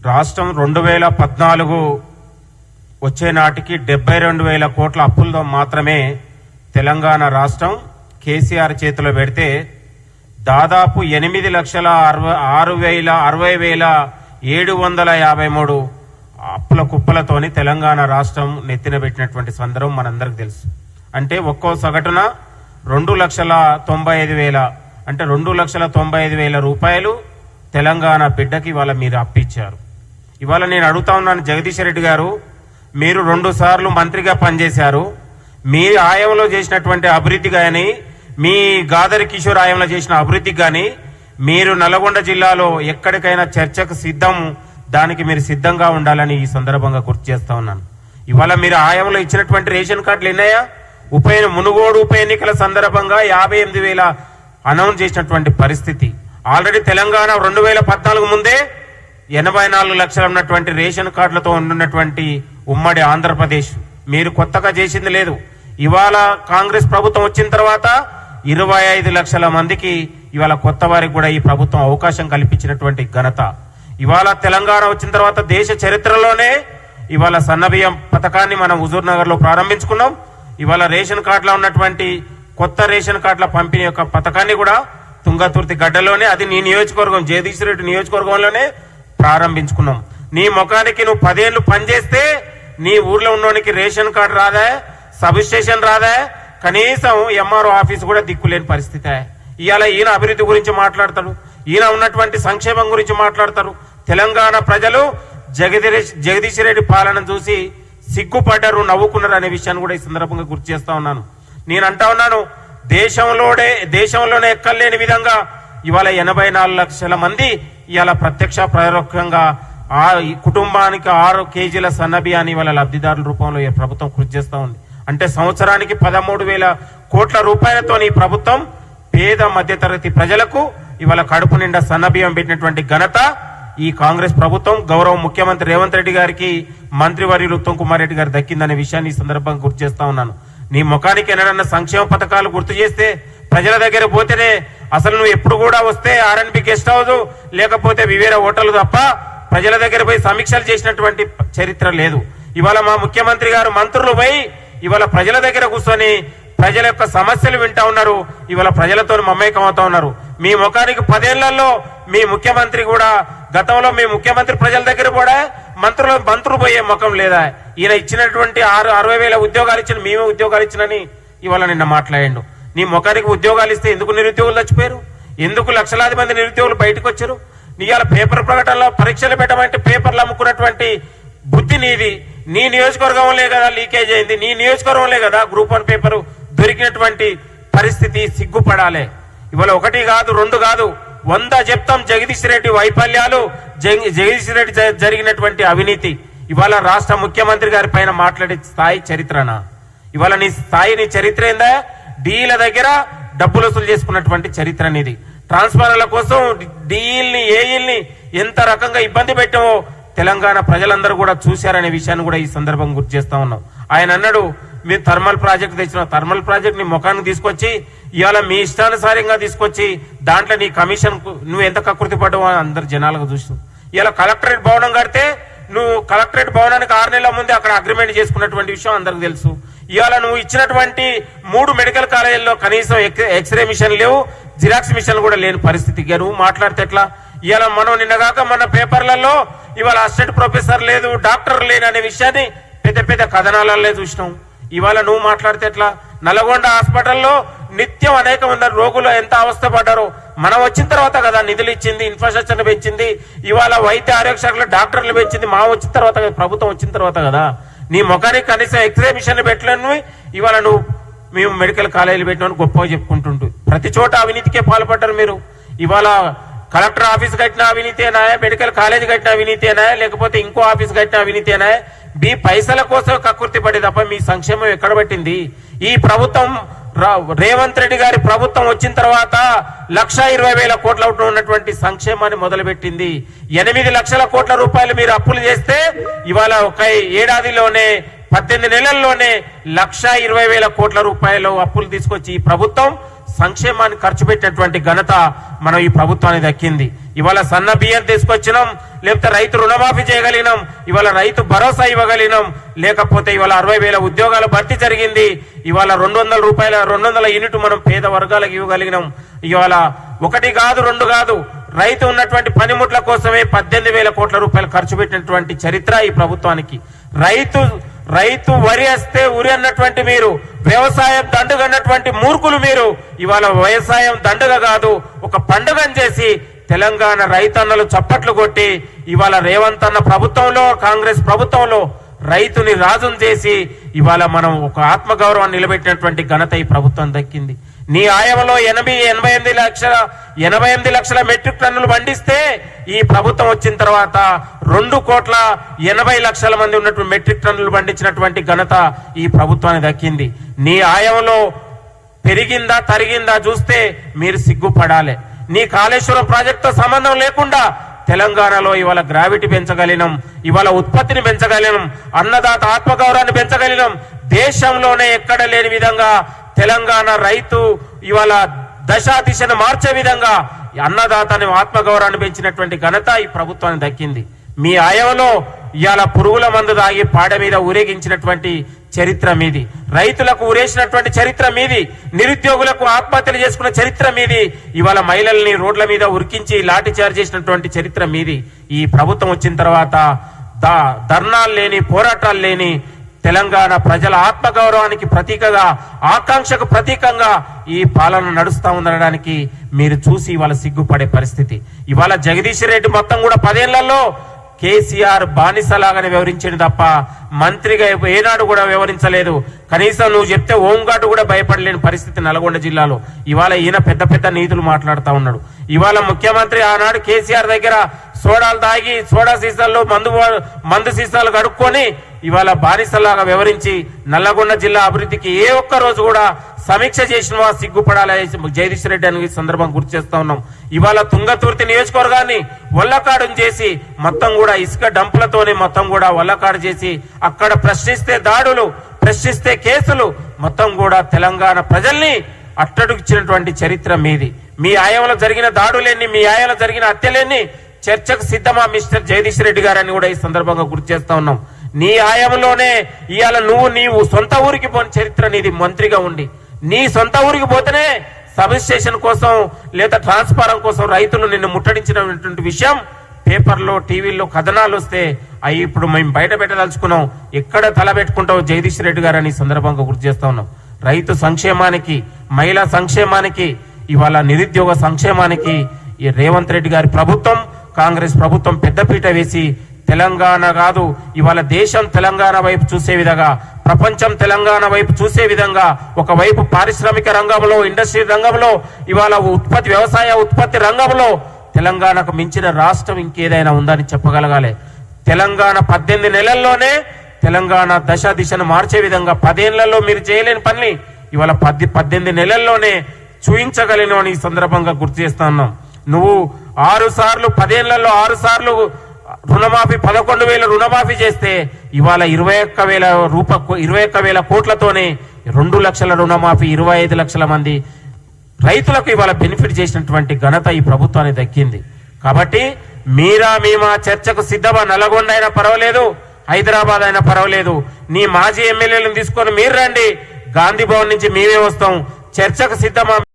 రాష్ట్రం 2014 వచ్చే నాటికి 72,000 కోట్ల అప్పులతో మాత్రమే తెలంగాణ రాష్ట్రం కేసీఆర్ చేతిలో పెడితే దాదాపు 8,60,753 అప్పుల కుప్పలతోని తెలంగాణ రాష్ట్రం నెత్తిన పెట్టినటువంటి సందర్భం మనందరికి తెలుసు. అంటే ఒక్కో సగటున 2,95,000 అంటే 2,95,000 రూపాయలు తెలంగాణ బిడ్డకి ఇవాళ మీరు అప్పిచ్చారు. ఇవాళ నేను అడుగుతా ఉన్నాను, జగదీష్ రెడ్డి గారు, మీరు 2 సార్లు మంత్రిగా పనిచేశారు. మీ ఆయంలో చేసినటువంటి అభివృద్ధి కానీ, మీ గాదరి కిషోర్ ఆయంలో చేసిన అభివృద్ధికి కానీ మీరు నల్గొండ జిల్లాలో ఎక్కడికైనా చర్చకు సిద్ధం, దానికి మీరు సిద్ధంగా ఉండాలని ఈ సందర్భంగా గుర్తు చేస్తా ఉన్నాను. ఇవాళ మీరు ఆయంలో ఇచ్చినటువంటి రేషన్ కార్డులు ఎన్నాయా? మునుగోడు ఉప ఎన్నికల సందర్భంగా 58,000 అనౌన్స్ చేసినటువంటి పరిస్థితి. ఆల్రెడీ తెలంగాణ 2014 ముందే 84 లక్షలు ఉన్నటువంటి రేషన్ కార్డులతో ఉన్నటువంటి ఉమ్మడి ఆంధ్రప్రదేశ్. మీరు కొత్తగా చేసింది లేదు. ఇవాళ కాంగ్రెస్ ప్రభుత్వం వచ్చిన తర్వాత 25 లక్షల మందికి ఇవాళ కొత్త వారికి కూడా ఈ ప్రభుత్వం అవకాశం కల్పించినటువంటి ఘనత. ఇవాళ తెలంగాణ వచ్చిన తర్వాత దేశ చరిత్రలోనే ఇవాళ సన్నబియ్యం పథకాన్ని మనం హుజూర్ నగర్ లో ప్రారంభించుకున్నాం. ఇవాళ రేషన్ కార్డులో ఉన్నటువంటి కొత్త రేషన్ కార్డుల పంపిణీ యొక్క పథకాన్ని కూడా తుంగతుర్తి గడ్డలోనే, అది నీ నియోజకవర్గం జగదీష్ రెడ్డి నియోజకవర్గంలోనే ప్రారంభించుకున్నాం. నీ ముఖానికి నువ్వు 10 ఏళ్లు పనిచేస్తే నీ ఊర్లో ఉన్నోనికి రేషన్ కార్డు రాదా, సబ్ స్టేషన్ రాదా, కనీసం ఎంఆర్ఓ ఆఫీస్ కూడా దిక్కులేని పరిస్థితి. ఇవాళ ఈయన అభివృద్ధి గురించి మాట్లాడతాడు, ఈయన ఉన్నటువంటి సంక్షేమం గురించి మాట్లాడతారు. తెలంగాణ ప్రజలు జగదీష్ రెడ్డి పాలన చూసి సిగ్గుపడ్డారు, నవ్వుకున్నారు అనే విషయాన్ని కూడా ఈ సందర్భంగా గుర్తు చేస్తా ఉన్నాను. నేను అంటా ఉన్నాను, దేశంలోనే ఎక్కలేని విధంగా ఇవాళ 84 లక్షల మంది ఇవాళ ప్రత్యక్ష పరోక్షంగా కుటుంబానికి 6 కేజీల సన్నబియ్యాన్ని ఇవాళ లబ్ధిదారుల రూపంలో ఈ ప్రభుత్వం కృషి చేస్తా ఉంది. అంటే సంవత్సరానికి 13,000 కోట్ల రూపాయలతో ఈ ప్రభుత్వం పేద మధ్యతరగతి ప్రజలకు ఇవాళ కడుపు నిండా సన్నబియ్యం పెట్టినటువంటి ఘనత ఈ కాంగ్రెస్ ప్రభుత్వం, గౌరవ ముఖ్యమంత్రి రేవంత్ రెడ్డి గారికి, మంత్రివర్యులు ఉత్తమ్ కుమార్ రెడ్డి గారు దక్కిందనే విషయాన్ని ఈ సందర్భంగా గుర్తు చేస్తా ఉన్నాను. నీ ముఖానికి ఎన్నడన్నా సంక్షేమ పథకాలు గుర్తు చేస్తే ప్రజల దగ్గర పోతేనే, అసలు నువ్వు ఎప్పుడు కూడా వస్తే ఆర్ఎన్బి గెస్ట్ హౌస్ లేకపోతే వివేర హోటల్ తప్ప ప్రజల దగ్గర పోయి సమీక్షలు చేసినటువంటి చరిత్ర లేదు. ఇవాళ మా ముఖ్యమంత్రి గారు మంత్రులు పోయి ఇవాళ ప్రజల దగ్గర కూర్చొని ప్రజల యొక్క సమస్యలు వింటా ఉన్నారు. ఇవాళ ప్రజలతో మమేకం అవుతా ఉన్నారు. మీ ముఖానికి 10 ఏళ్లలో మీ ముఖ్యమంత్రి కూడా, గతంలో మీ ముఖ్యమంత్రి ప్రజల దగ్గర కూడా మంత్రులు పోయే ముఖం లేదా? ఈయన ఇచ్చినటువంటి 60,000 ఉద్యోగాలు ఇచ్చిన, మేమే ఉద్యోగాలు ఇచ్చినని ఇవాళ నిన్న మాట్లాడిండు. నీ ముఖానికి ఉద్యోగాలు ఇస్తే ఎందుకు నిరుద్యోగులు చచ్చిపోయారు? ఎందుకు లక్షలాది మంది నిరుద్యోగులు బయటకు వచ్చారు? ఇవాళ పేపర్ ప్రకటనలో పరీక్షలు పెట్టమంటే పేపర్లు అమ్ముకున్నటువంటి బుద్ధి నీది. నీ నియోజకవర్గంలో కదా లీకేజ్ అయింది, నీ నియోజకవర్గంలో కదా గ్రూప్ 1 పేపర్ దొరికినటువంటి పరిస్థితి. సిగ్గుపడాలి. ఇవాళ 1 కాదు 2 కాదు 100 చెప్తాం జగదీష్ రెడ్డి వైఫల్యాలు, జగదీష్ రెడ్డి జరిగినటువంటి అవినీతి. ఇవాళ రాష్ట్ర ముఖ్యమంత్రి గారి పైన మాట్లాడే స్థాయి చరిత్రనా? ఇవాళ నీ స్థాయి, నీ చరిత్ర ఏందా? డీల దగ్గర డబ్బులు వసూలు చేసుకున్నటువంటి చరిత్ర నీది. ట్రాన్స్ఫార్మర్ల కోసం డీల్ని, ఏఈల్ని ఎంత రకంగా ఇబ్బంది పెట్టామో తెలంగాణ ప్రజలందరూ కూడా చూశారనే విషయాన్ని కూడా ఈ సందర్భంగా గుర్తు చేస్తా ఉన్నాం. ఆయన అన్నాడు, మీరు థర్మల్ ప్రాజెక్ట్ తెచ్చిన, థర్మల్ ప్రాజెక్ట్ నీ ముఖానికి తీసుకొచ్చి ఇవాళ మీ ఇష్టానుసారంగా తీసుకొచ్చి దాంట్లో నీ కమిషన్ నువ్వు ఎంత కకృతి పడ్డావో అందరు జనాలుగా చూస్తావు. ఇలా కలెక్టరేట్ భవనం కడితే నువ్వు కలెక్టరేట్ భవనానికి 6 నెలల ముందే అక్కడ అగ్రిమెంట్ చేసుకున్నటువంటి విషయం అందరికి తెలుసు. ఇవాళ నువ్వు ఇచ్చినటువంటి 3 మెడికల్ కాలేజీల్లో కనీసం ఎక్స్రే మిషన్ లేవు, జిరాక్స్ మిషన్ కూడా లేని పరిస్థితి. నువ్వు మాట్లాడితే ఎట్లా? ఇవాళ మనం నిన్నగాక మన పేపర్లలో ఇవాళ అసిస్టెంట్ ప్రొఫెసర్ లేదు, డాక్టర్ లేని అనే విషయాన్ని పెద్ద పెద్ద కథనాలలో చూసినాం. ఇవాళ నువ్వు మాట్లాడితే ఎట్లా? నల్గొండ హాస్పిటల్లో నిత్యం అనేక మంది రోగులు ఎంత అవస్థ పడ్డారో మనం వచ్చిన తర్వాత కదా నిధులు ఇచ్చింది, ఇన్ఫ్రాస్ట్రక్చర్ పెంచింది, ఇవాళ వైద్య ఆరోగ్య శాఖలో డాక్టర్లు పెంచింది మా వచ్చిన తర్వాత, ప్రభుత్వం వచ్చిన తర్వాత కదా. నీ ముఖానికి కనీసం ఎక్స్రే మిషన్ పెట్టలేను, ఇవాళ నువ్వు మేము మెడికల్ కాలేజీలు పెట్టినామని గొప్పగా చెప్పుకుంటుంటూ ప్రతి చోట అవినీతికే పాల్పడ్డారు మీరు. ఇవాళ కలెక్టర్ ఆఫీస్ కట్టిన అవినీతేనా, మెడికల్ కాలేజ్ కట్టిన అవినీతేనా, లేకపోతే ఇంకో ఆఫీస్ కట్టిన అవినీతేనా? మీ పైసల కోసం కక్కుర్తి పడి తప్ప మీ సంక్షేమం ఎక్కడ పట్టింది? ఈ ప్రభుత్వం రేవంత్ రెడ్డి గారి ప్రభుత్వం వచ్చిన తర్వాత 1,20,000 కోట్ల ఉన్నటువంటి సంక్షేమాన్ని మొదలుపెట్టింది. 8 లక్షల కోట్ల రూపాయలు మీరు అప్పులు చేస్తే ఇవాళ ఒక ఏడాదిలోనే 18 నెలల్లోనే 1,20,000 కోట్ల రూపాయలు అప్పులు తీసుకొచ్చి ఈ ప్రభుత్వం సంక్షేమాన్ని ఖర్చు పెట్టినటువంటి ఘనత మనం ఈ ప్రభుత్వానికి దక్కింది. ఇవాళ సన్న బియ్యం తీసుకొచ్చినాం, లేకపోతే రైతు రుణమాఫీ చేయగలిగినాం, ఇవాళ రైతు భరోసా ఇవ్వగలిగినాం, లేకపోతే ఇవాళ 60,000 ఉద్యోగాల భర్తీ జరిగింది, ఇవాళ 200 రూపాయల 200 యూనిట్ మనం పేద వర్గాలకు ఇవ్వగలిగినాం. ఇవాళ 1 కాదు 2 కాదు, రైతు ఉన్నటువంటి పనిముట్ల కోసమే 18,000 కోట్ల రూపాయలు ఖర్చు పెట్టినటువంటి చరిత్ర ఈ ప్రభుత్వానికి. రైతు వరి వస్తే ఉరి అన్నటువంటి మీరు, వ్యవసాయం దండుగ అన్నటువంటి మూర్ఖులు మీరు ఇవాళ వ్యవసాయం దండుగ కాదు ఒక పండుగను చేసి తెలంగాణ రైతన్నలు చప్పట్లు కొట్టి ఇవాళ రేవంత్ అన్న ప్రభుత్వంలో, కాంగ్రెస్ ప్రభుత్వంలో రైతుని రాజును చేసి ఇవాళ మనం ఒక ఆత్మగౌరవాన్ని నిలబెట్టినటువంటి ఘనత ఈ ప్రభుత్వం దక్కింది. నీ ఆయంలో 88 లక్షల మెట్రిక్ టన్నులు పండిస్తే ఈ ప్రభుత్వం వచ్చిన తర్వాత 2,80,00,000 మంది ఉన్నటువంటి మెట్రిక్ టన్నులు పండించినటువంటి ఘనత ఈ ప్రభుత్వానికి దక్కింది. నీ ఆయంలో పెరిగిందా తరిగిందా చూస్తే మీరు సిగ్గుపడాలి. నీ కాళేశ్వరం ప్రాజెక్టుతో సంబంధం లేకుండా తెలంగాణలో ఇవాళ గ్రావిటీ పెంచగలిగినాం, ఇవాళ ఉత్పత్తిని పెంచగలిగినాం, అన్నదాత ఆత్మగౌరవాన్ని పెంచగలిగినాం. దేశంలోనే ఎక్కడ లేని విధంగా తెలంగాణ రైతు ఇవాళ దిశను మార్చే విధంగా అన్నదాతని ఆత్మగౌరవాన్ని పెంచినటువంటి ఘనత ఈ ప్రభుత్వానికి దక్కింది. మీ ఆయంలో ఇవాళ పురుగుల మందు దాగి పాడ మీద ఊరేగించినటువంటి చరిత్ర మీది, రైతులకు ఊరేసినటువంటి చరిత్ర మీది, నిరుద్యోగులకు ఆత్మహత్యలు చేసుకున్న చరిత్ర మీది, ఇవాళ మహిళల్ని రోడ్ల మీద ఉరికించి లాఠీ చార్జ్ చేసినటువంటి చరిత్ర మీది. ఈ ప్రభుత్వం వచ్చిన తర్వాత ధర్నాలు లేని, పోరాటాలు లేని తెలంగాణ ప్రజల ఆత్మగౌరవానికి ప్రతీకగా, ఆకాంక్షకు ప్రతీకంగా ఈ పాలన నడుస్తా ఉండడానికి మీరు చూసి ఇవాళ సిగ్గుపడే పరిస్థితి. ఇవాళ జగదీష్ రెడ్డి మొత్తం కూడా 10 ఏళ్లలో కేసీఆర్ బానిసలాగానే వ్యవహరించింది తప్ప మంత్రిగా ఏనాడు కూడా వ్యవహరించలేదు. కనీసం నువ్వు చెప్తే హోంగార్డు కూడా భయపడలేని పరిస్థితి నల్గొండ జిల్లాలో. ఇవాళ ఈయన పెద్ద పెద్ద నీతులు మాట్లాడుతూ ఉన్నాడు. ఇవాళ ముఖ్యమంత్రి ఆనాడు కేసీఆర్ దగ్గర సోడాలు తాగి సోడా సీసాల్లో మందు సీసాలు కడుక్కొని ఇవాళ బానిసలాగా వ్యవహరించి నల్లగొండ జిల్లా అభివృద్ధికి ఏ ఒక్క రోజు కూడా సమీక్ష చేసిన సిగ్గుపడాలి జగదీష్ రెడ్డి అని సందర్భం గుర్తు చేస్తా ఉన్నాం. ఇవాళ తుంగతుర్తి నియోజకవర్గాన్ని వల్లకాడు చేసి మొత్తం కూడా ఇసుక డంపులతోనే మొత్తం కూడా వల్లకాడు చేసి అక్కడ ప్రశ్నిస్తే దాడులు, ప్రశ్నిస్తే కేసులు, మొత్తం కూడా తెలంగాణ ప్రజల్ని అట్టడుగిచ్చినటువంటి చరిత్ర మీది. మీ ఆయంలో జరిగిన దాడులేని, మీ ఆయంలో జరిగిన హత్యలేని చర్చకు సిద్ధమా మిస్టర్ జగదీష్ రెడ్డి గారని కూడా ఈ సందర్భంగా గుర్తు చేస్తా ఉన్నాం. నీ ఆయంలోనే ఇవాళ నీవు సొంత ఊరికి పోని చరిత్ర నీది. మంత్రిగా ఉండి నీ సొంత ఊరికి పోతేనే సబ్ స్టేషన్ కోసం లేదా ట్రాన్స్ఫారం కోసం రైతులు నిన్ను ముట్టడించినటువంటి విషయం పేపర్లో, టీవీల్లో కథనాలు వస్తే అవి ఇప్పుడు మేము బయట పెట్టదలుచుకున్నాం. ఎక్కడ తల పెట్టుకుంటావు జగదీష్ రెడ్డి గారు అని సందర్భంగా గుర్తు చేస్తా ఉన్నాం. రైతు సంక్షేమానికి, మహిళా సంక్షేమానికి, ఇవాళ నిరుద్యోగ సంక్షేమానికి ఈ రేవంత్ రెడ్డి గారి ప్రభుత్వం, కాంగ్రెస్ ప్రభుత్వం పెద్దపీట వేసి తెలంగాణ కాదు ఇవాళ దేశం తెలంగాణ వైపు చూసే విధంగా, ప్రపంచం తెలంగాణ వైపు చూసే విధంగా, ఒకవైపు పారిశ్రామిక రంగంలో, ఇండస్ట్రీ రంగంలో, ఇవాళ వ్యవసాయ ఉత్పత్తి రంగంలో తెలంగాణకు మించిన రాష్ట్రం ఇంకేదైనా ఉందని చెప్పగలగాలి. తెలంగాణ 18 నెలల్లోనే తెలంగాణ దిశను మార్చే విధంగా 10 ఏళ్లలో మీరు చేయలేని పని ఇవాళ 18 నెలల్లోనే చూయించగలిగిన ఈ సందర్భంగా గుర్తు చేస్తా ఉన్నాం. నువ్వు 6 సార్లు 10 ఏళ్లలో 6 సార్లు రుణమాఫీ 11,000 రుణమాఫీ చేస్తే ఇవాళ 21,000 కోట్లతోనే 2 లక్షల రుణమాఫీ 25 లక్షల మంది రైతులకు ఇవాళ బెనిఫిట్ చేసినటువంటి ఘనత ఈ ప్రభుత్వానికి దక్కింది. కాబట్టి మేమా చర్చకు సిద్ధమా? నల్గొండ అయినా పర్వాలేదు, హైదరాబాద్ అయినా పర్వాలేదు, నీ మాజీ ఎమ్మెల్యేలను తీసుకొని మీరు రండి, గాంధీ భవన్ నుంచి మేమే వస్తాం, చర్చకు సిద్ధమా?